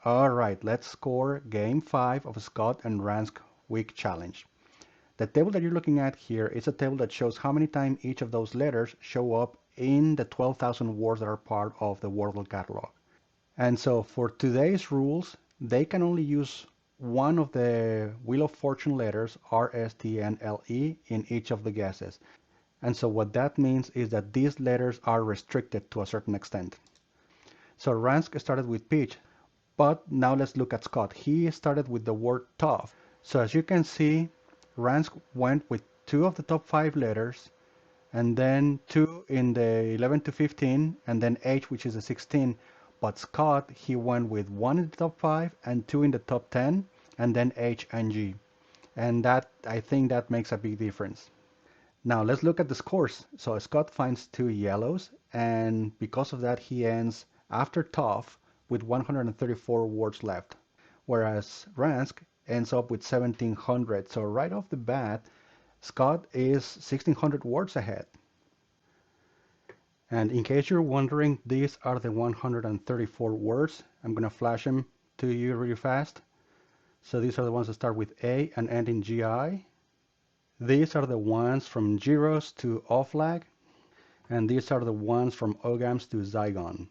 All right, let's score game 5 of Scott and Rangks week challenge. The table that you're looking at here is a table that shows how many times each of those letters show up in the 12,000 words that are part of the wordle catalog. And so for today's rules, they can only use one of the Wheel of Fortune letters, R, S, T, N, L, E, in each of the guesses. And so what that means is that these letters are restricted to a certain extent. So Rangsk started with peach, but now let's look at Scott. He started with the word tough. So as you can see, Rangsk went with two of the top 5 letters, and then two in the 11 to 15, and then H, which is a 16. But Scott, he went with one in the top 5 and two in the top 10, and then H and G. And that, I think that makes a big difference. Now let's look at the scores. So Scott finds 2 yellows, and because of that, he ends after tough with 134 words left, whereas Ransk ends up with 1700. So right off the bat, Scott is 1600 words ahead. And in case you're wondering, these are the 134 words. I'm going to flash them to you really fast. So these are the ones that start with A and end in GI. These are the ones from Gyros to Oflag, and these are the ones from Ogams to Zygon.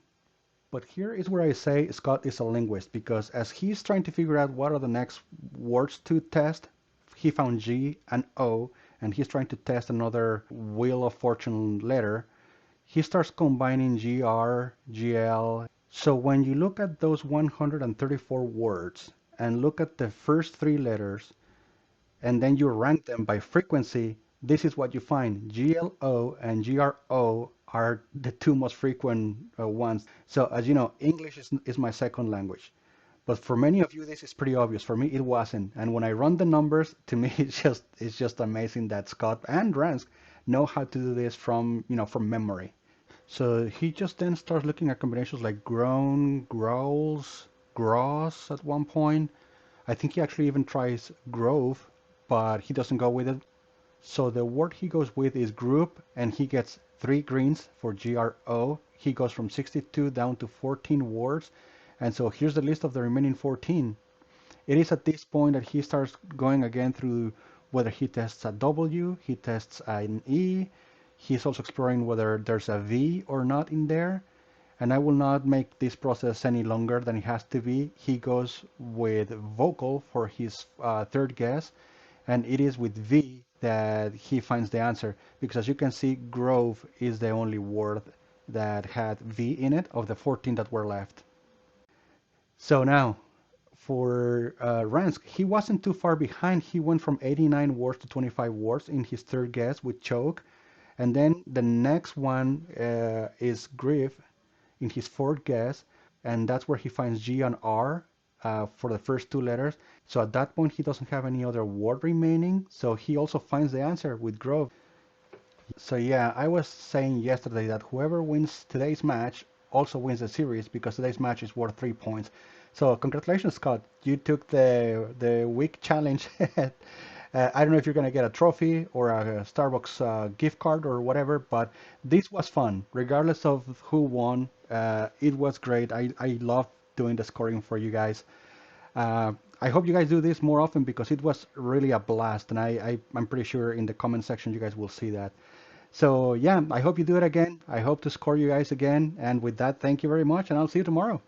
But here is where I say Scott is a linguist, because as he's trying to figure out what are the next words to test, he found G and O, and he's trying to test another Wheel of Fortune letter. He starts combining GR, GL. So when you look at those 134 words and look at the first 3 letters, and then you rank them by frequency, this is what you find. GLO and GRO are the 2 most frequent ones. So as you know, English is my second language. But for many of you, this is pretty obvious. For me, it wasn't. And when I run the numbers, to me, it's just amazing that Scott and Rance know how to do this from, from memory. So he just then starts looking at combinations like groan, growls, gross at one point. I think he actually even tries grove, but he doesn't go with it. So the word he goes with is group, and he gets 3 greens for GRO. He goes from 62 down to 14 words, and so here's the list of the remaining 14. It is at this point that he starts going again through whether he tests a W, he tests an E. He's also exploring whether there's a V or not in there. And I will not make this process any longer than it has to be. He goes with vocal for his third guess, and it is with V that he finds the answer, because as you can see, grove is the only word that had V in it of the 14 that were left. So now, for Ransk, he wasn't too far behind. He went from 89 words to 25 words in his third guess with choke. And then the next one is Griff in his fourth guess, and that's where he finds G and R for the first 2 letters. So at that point, he doesn't have any other word remaining, so he also finds the answer with Grove. So yeah, I was saying yesterday that whoever wins today's match also wins the series, because today's match is worth 3 points. So congratulations, Scott. You took the week challenge. I don't know if you're going to get a trophy or a Starbucks gift card or whatever, but this was fun. Regardless of who won, it was great. I love doing the scoring for you guys. I hope you guys do this more often, because it was really a blast, and I'm pretty sure in the comment section you guys will see that. So yeah, I hope you do it again. I hope to score you guys again. And with that, thank you very much, and I'll see you tomorrow.